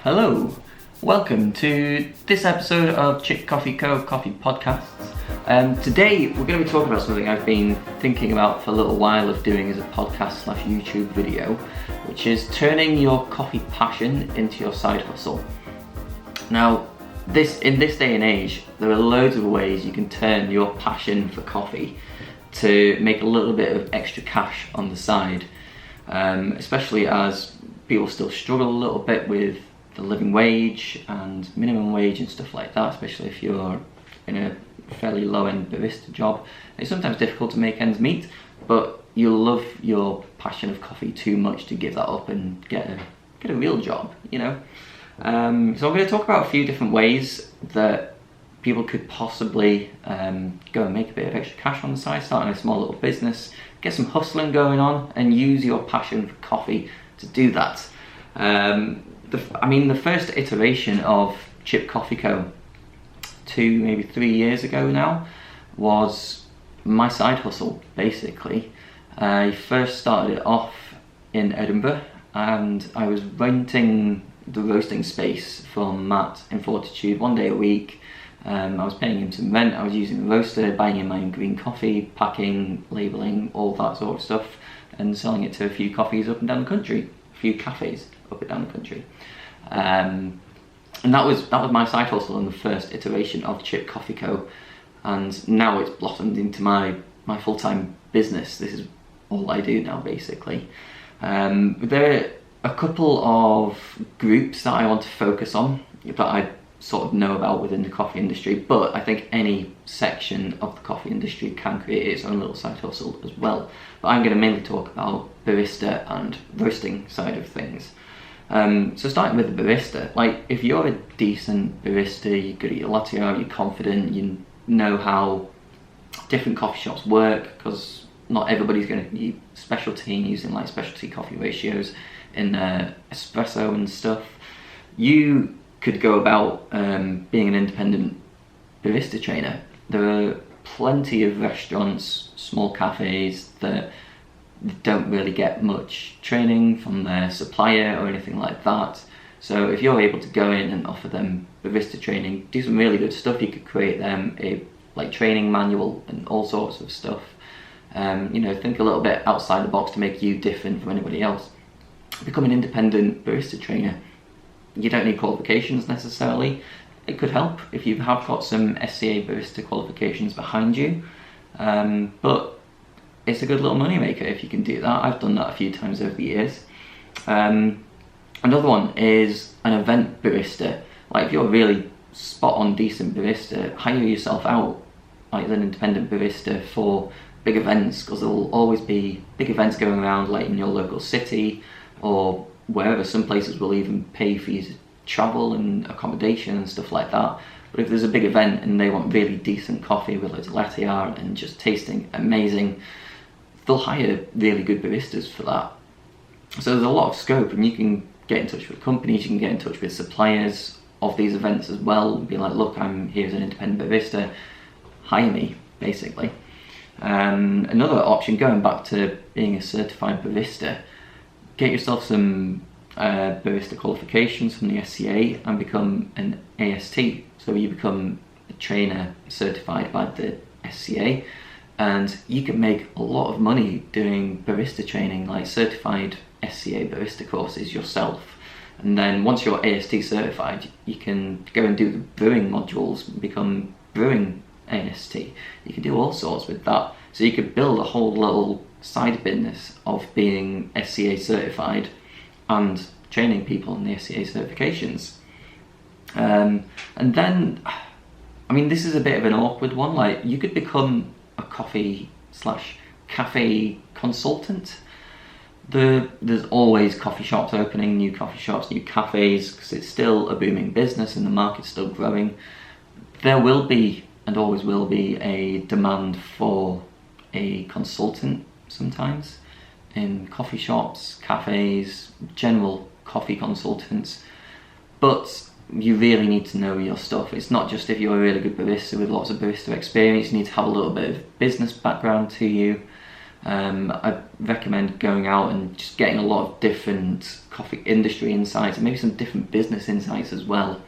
Hello, welcome to this episode of Chipp Coffee Co. Coffee Podcasts. Today we're going to be talking about something I've been thinking about for a little while of doing as a podcast / YouTube video, which is turning your coffee passion into your side hustle. Now, in this day and age, there are loads of ways you can turn your passion for coffee to make a little bit of extra cash on the side, especially as people still struggle a little bit with the living wage and minimum wage and stuff like that, especially if you're in a fairly low-end barista job. It's sometimes difficult to make ends meet, but you love your passion of coffee too much to give that up and get a real job, you know? So I'm going to talk about a few different ways that people could possibly go and make a bit of extra cash on the side, starting a small little business, get some hustling going on, and use your passion for coffee to do that. The first iteration of Chipp Coffee Co. 2, maybe 3 years ago now, was my side hustle, basically. I first started it off in Edinburgh, and I was renting the roasting space from Matt in Fortitude 1 day a week. I was paying him some rent, I was using the roaster, buying in my own green coffee, packing, labelling, all that sort of stuff, and selling it to a few coffees up and down the country, a few cafes up and down the country. And that was my side hustle in the first iteration of Chipp Coffee Co. And now it's blossomed into my full-time business. This is all I do now, basically. There are a couple of groups that I want to focus on that I sort of know about within the coffee industry, but I think any section of the coffee industry can create its own little side hustle as well. But I'm going to mainly talk about barista and roasting side of things. So starting with the barista, like if you're a decent barista, you're good at your latte art, you're confident, you know how different coffee shops work, because not everybody's going to be specialty using like specialty coffee ratios in espresso and stuff. You could go about being an independent barista trainer. There are plenty of restaurants, small cafes that don't really get much training from their supplier or anything like that. So if you're able to go in and offer them barista training, do some really good stuff, you could create them a training manual and all sorts of stuff. Think a little bit outside the box to make you different from anybody else. Become an independent barista trainer. You don't need qualifications necessarily. It could help if you have got some SCA barista qualifications behind you, but it's a good little money maker if you can do that. I've done that a few times over the years. Another one is an event barista. Like if you're a really spot on decent barista, hire yourself out like as an independent barista for big events, because there will always be big events going around like in your local city or wherever. Some places will even pay for you to travel and accommodation and stuff like that. But if there's a big event and they want really decent coffee with loads of latte art and just tasting amazing, they'll hire really good baristas for that. So there's a lot of scope, and you can get in touch with companies, you can get in touch with suppliers of these events as well, and be like, look, I'm here as an independent barista, hire me, basically. Another option, going back to being a certified barista, get yourself some barista qualifications from the SCA and become an AST. So you become a trainer certified by the SCA, and you can make a lot of money doing barista training, like certified SCA barista courses yourself. And then once you're AST certified, you can go and do the brewing modules and become brewing AST. You can do all sorts with that. So you could build a whole little side business of being SCA certified and training people on the SCA certifications. And then, this is a bit of an awkward one. Like, you could become a coffee / cafe consultant. There's always coffee shops opening, new coffee shops, new cafes, because it's still a booming business and the market's still growing. There will be, and always will be, a demand for a consultant sometimes in coffee shops, cafes, general coffee consultants. But you really need to know your stuff. It's not just if you're a really good barista with lots of barista experience, you need to have a little bit of business background to you. I recommend going out and just getting a lot of different coffee industry insights and maybe some different business insights as well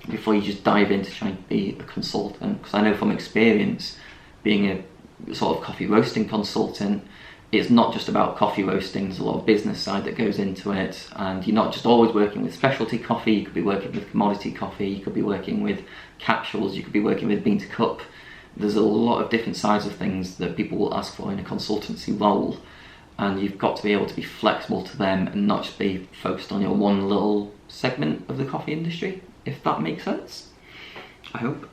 before you just dive into trying to be a consultant. Because I know from experience, being a sort of coffee roasting consultant, it's not just about coffee roasting. There's a lot of business side that goes into it, and you're not just always working with specialty coffee. You could be working with commodity coffee, you could be working with capsules, you could be working with bean to cup. There's a lot of different sides of things that people will ask for in a consultancy role, and you've got to be able to be flexible to them and not just be focused on your one little segment of the coffee industry, if that makes sense. I hope.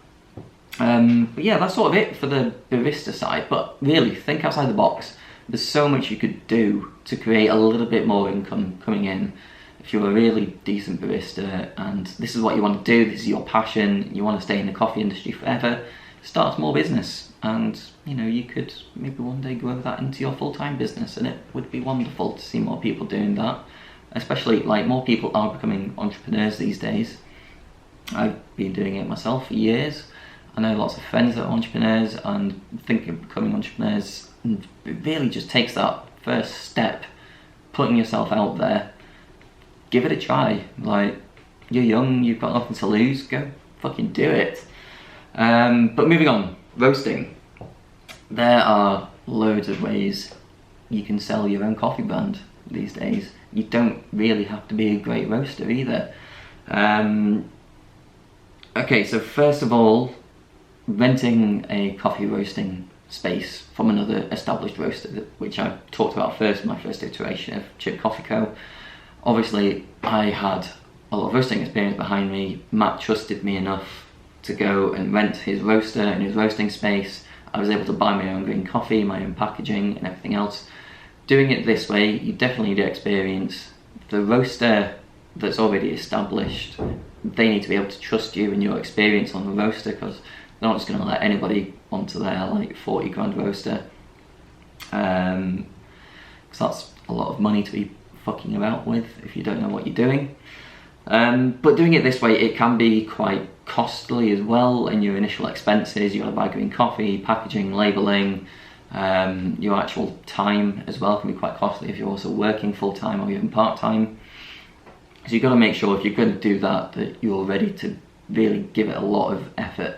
But yeah, that's sort of it for the barista side, but really think outside the box. There's so much you could do to create a little bit more income coming in. If you're a really decent barista and this is what you want to do, this is your passion, you want to stay in the coffee industry forever, start a small business, and you could maybe one day grow that into your full-time business, and it would be wonderful to see more people doing that. Especially, like, more people are becoming entrepreneurs these days. I've been doing it myself for years. I know lots of friends that are entrepreneurs and thinking of becoming entrepreneurs, and it really just takes that first step, putting yourself out there. Give it a try. Like, you're young, you've got nothing to lose, go fucking do it. But moving on, roasting. There are loads of ways you can sell your own coffee brand these days. You don't really have to be a great roaster either. Okay, so first of all, renting a coffee roasting space from another established roaster, which I talked about first in my first iteration of Chipp Coffee Co. Obviously, I had a lot of roasting experience behind me. Matt trusted me enough to go and rent his roaster and his roasting space. I was able to buy my own green coffee, my own packaging and everything else. Doing it this way, you definitely need experience. The roaster that's already established, they need to be able to trust you and your experience on the roaster, because they're not just going to let anybody onto their like 40 grand roaster, because that's a lot of money to be fucking about with if you don't know what you're doing. But doing it this way, it can be quite costly as well in your initial expenses. You got to buy green coffee, packaging, labelling, your actual time as well can be quite costly if you're also working full-time or even part-time. So you've got to make sure if you're going to do that, that you're ready to really give it a lot of effort.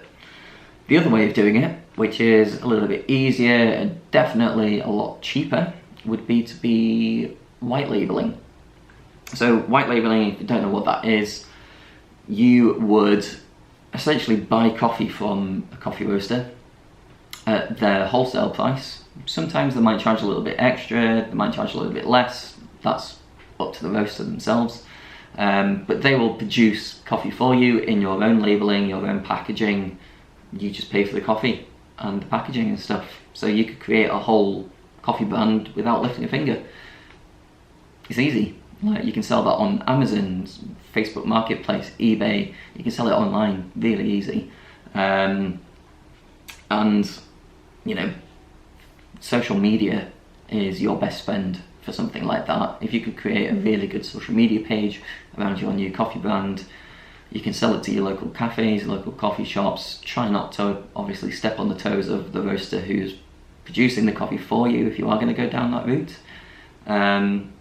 The other way of doing it, which is a little bit easier and definitely a lot cheaper, would be to be white labelling. So white labelling, if you don't know what that is, you would essentially buy coffee from a coffee roaster at their wholesale price. Sometimes they might charge a little bit extra, they might charge a little bit less, that's up to the roaster themselves. But they will produce coffee for you in your own labelling, your own packaging. You just pay for the coffee and the packaging and stuff. So you could create a whole coffee brand without lifting a finger. It's easy. Like, you can sell that on Amazon, Facebook Marketplace, eBay. You can sell it online, really easy. And social media is your best friend for something like that. If you could create a really good social media page around your new coffee brand, you can sell it to your local cafes, local coffee shops. Try not to obviously step on the toes of the roaster who's producing the coffee for you if you are going to go down that route.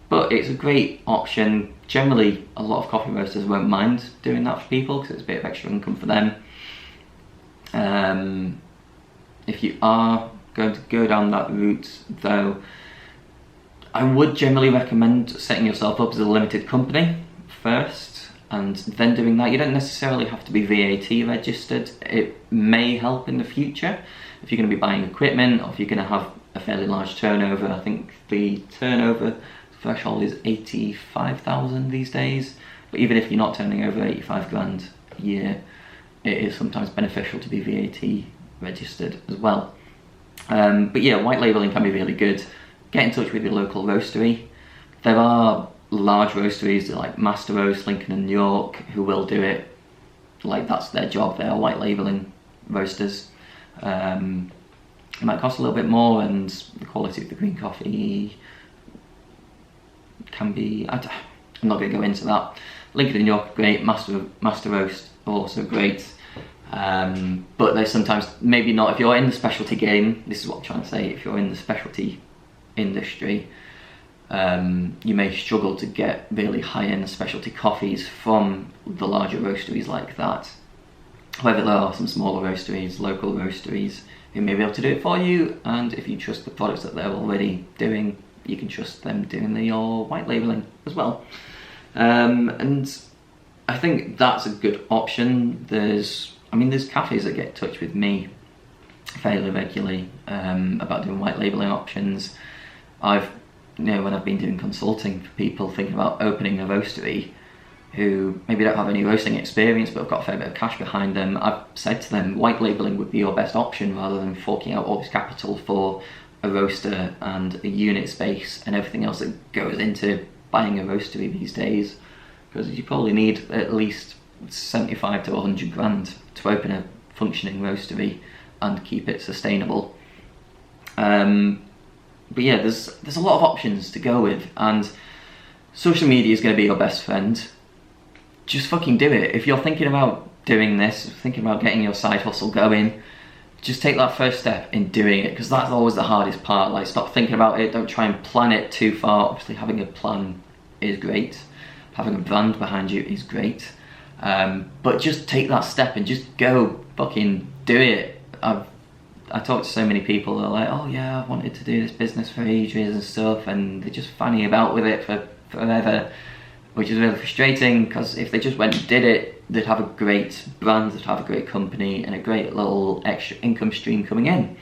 But it's a great option. Generally, a lot of coffee roasters won't mind doing that for people because it's a bit of extra income for them. If you are going to go down that route, though, I would generally recommend setting yourself up as a limited company first, and then doing that. You don't necessarily have to be VAT registered. It may help in the future if you're going to be buying equipment, or if you're going to have a fairly large turnover. I think the turnover threshold is 85,000 these days, but even if you're not turning over 85 grand a year, it is sometimes beneficial to be VAT registered as well. But yeah, white labelling can be really good. Get in touch with your local roastery. There are large roasteries like Master Roast, Lincoln and York, who will do it. Like, that's their job, they are white labelling roasters. It might cost a little bit more, and the quality of the green coffee can be, I'm not going to go into that. Lincoln and York are great, Master Roast also great. But there's sometimes, maybe not, if you're in the specialty game, this is what I'm trying to say, if you're in the specialty industry, you may struggle to get really high-end specialty coffees from the larger roasteries like that. However, there are some smaller roasteries, local roasteries, who may be able to do it for you, and if you trust the products that they're already doing, you can trust them doing your white labelling as well. And I think that's a good option. There's cafes that get in touch with me fairly regularly about doing white labelling options. When I've been doing consulting for people thinking about opening a roastery who maybe don't have any roasting experience but have got a fair bit of cash behind them, I've said to them, white labelling would be your best option rather than forking out all this capital for a roaster and a unit space and everything else that goes into buying a roastery these days, because you probably need at least 75 to 100 grand to open a functioning roastery and keep it sustainable. But yeah, there's a lot of options to go with, and social media is going to be your best friend. Just fucking do it. If you're thinking about doing this, thinking about getting your side hustle going, just take that first step in doing it, because that's always the hardest part. Like, stop thinking about it, don't try and plan it too far. Obviously having a plan is great, having a brand behind you is great, but just take that step and just go fucking do it. I talk to so many people that are like, oh yeah, I wanted to do this business for ages and stuff, and they're just fanning about with it for forever, which is really frustrating, because if they just went and did it, they'd have a great brand, they'd have a great company, and a great little extra income stream coming in.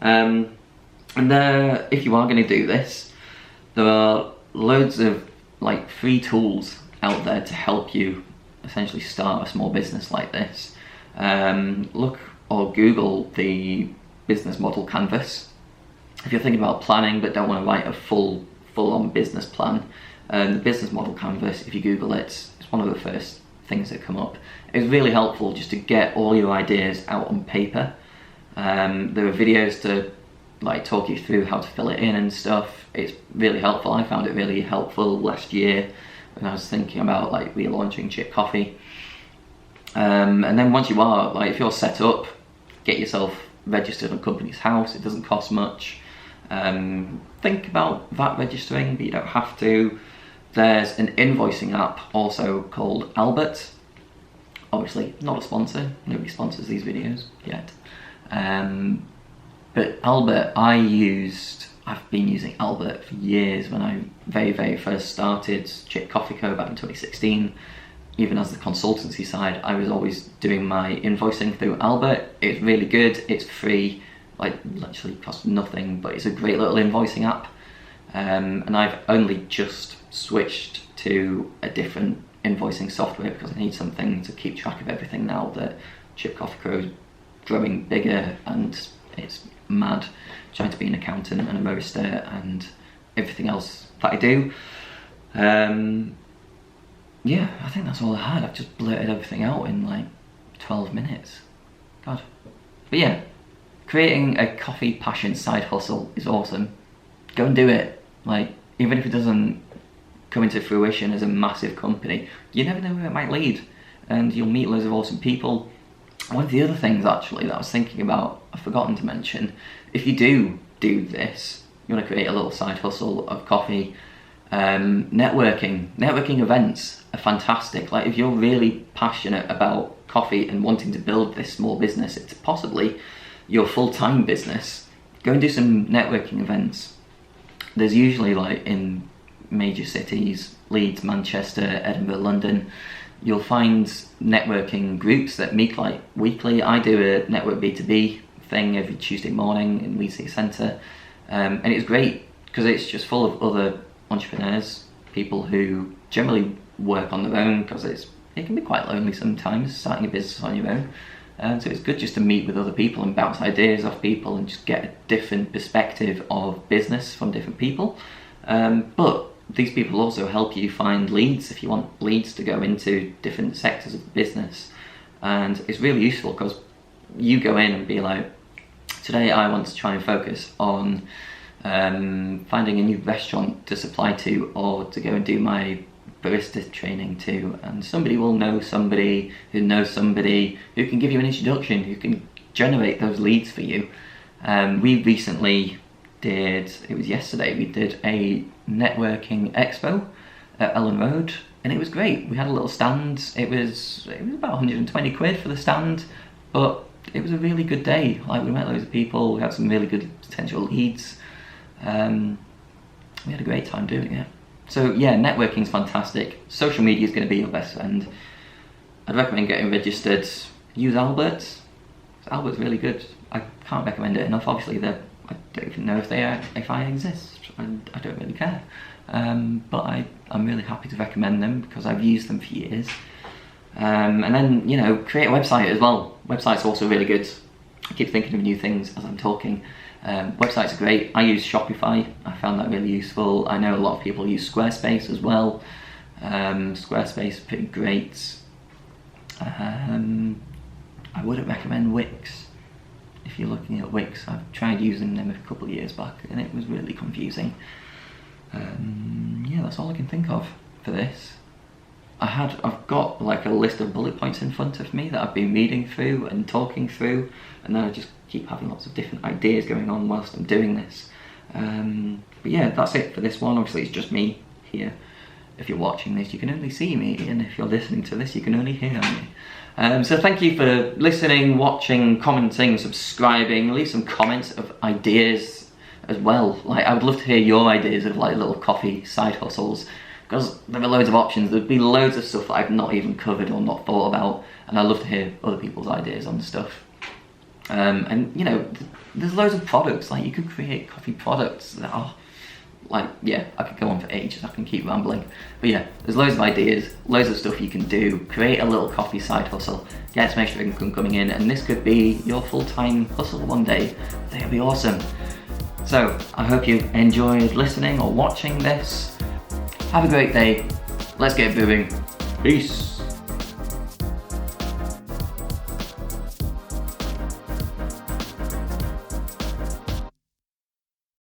If you are going to do this, there are loads of like free tools out there to help you essentially start a small business like this. Look or Google the business model canvas. If you're thinking about planning but don't want to write a full-on business plan, the business model canvas, if you Google it, it's one of the first things that come up. It's really helpful just to get all your ideas out on paper. There are videos to like talk you through how to fill it in and stuff. It's really helpful. I found it really helpful last year when I was thinking about like relaunching Chipp Coffee. And then once you are, like, if you're set up, get yourself registered on Companies House. It doesn't cost much. Think about VAT registering, but you don't have to. There's an invoicing app also called Albert. Obviously not a sponsor, nobody sponsors these videos yet. But Albert, I've been using Albert for years. When I very first started Chipp Coffee Co back in 2016, even as the consultancy side, I was always doing my invoicing through Albert. It's really good, it's free, like literally costs nothing, but it's a great little invoicing app. And I've only just switched to a different invoicing software because I need something to keep track of everything now that Chipp Coffee Co is growing bigger, and it's mad trying to be an accountant and a barista and everything else that I do. Yeah, I think that's all I had. I've just blurted everything out in like 12 minutes. God. But yeah, creating a coffee passion side hustle is awesome. Go and do it. Like, even if it doesn't come into fruition as a massive company, you never know where it might lead, and you'll meet loads of awesome people. One of the other things actually that I was thinking about, I've forgotten to mention, if you do this, you want to create a little side hustle of coffee, networking events are fantastic. Like, if you're really passionate about coffee and wanting to build this small business, it's possibly your full-time business, go and do some networking events. There's usually, like, in major cities, Leeds, Manchester, Edinburgh, London, you'll find networking groups that meet like weekly. I do a network B2B thing every Tuesday morning in Leeds City Centre, and it's great because it's just full of other entrepreneurs, people who generally work on their own, because it can be quite lonely sometimes starting a business on your own. So it's good just to meet with other people and bounce ideas off people and just get a different perspective of business from different people. But these people also help you find leads if you want leads to go into different sectors of the business. And it's really useful because you go in and be like, today I want to try and focus on finding a new restaurant to supply to, or to go and do my barista training to, and somebody will know somebody who knows somebody who can give you an introduction, who can generate those leads for you. We recently it was yesterday, we did a networking expo at Ellen Road, and it was great. We had a little stand. It was about 120 quid for the stand, but it was a really good day. Like, we met loads of people, we had some really good potential leads. We had a great time doing it. So yeah, networking's fantastic. Social media is going to be your best friend. I'd recommend getting registered. Use Albert's. Albert's really good. I can't recommend it enough. Obviously, I don't even know if I exist. I don't really care. But I'm really happy to recommend them because I've used them for years. And then, you know, create a website as well. Websites are also really good. I keep thinking of new things as I'm talking. Websites are great. I use Shopify. I found that really useful. I know a lot of people use Squarespace as well. Squarespace is pretty great. I wouldn't recommend Wix. If you're looking at Wix, I've tried using them a couple of years back and it was really confusing. Yeah, that's all I can think of for this. I've got like a list of bullet points in front of me that I've been reading through and talking through, and then I just keep having lots of different ideas going on whilst I'm doing this. But yeah, that's it for this one. Obviously it's just me here. If you're watching this, you can only see me, and if you're listening to this, you can only hear me. So thank you for listening, watching, commenting, subscribing. Leave some comments of ideas as well. Like, I would love to hear your ideas of like little coffee side hustles, because there are loads of options. There'd be loads of stuff that I've not even covered or not thought about, and I'd love to hear other people's ideas on stuff. And you know, there's loads of products. Like, you could create coffee products that are like, yeah, I could go on for ages. I can keep rambling, but yeah, there's loads of ideas, loads of stuff you can do. Create a little coffee side hustle, get some extra income coming in, and this could be your full-time hustle one day. That'd be awesome. So I hope you enjoyed listening or watching this. Have a great day. Let's get moving. Peace.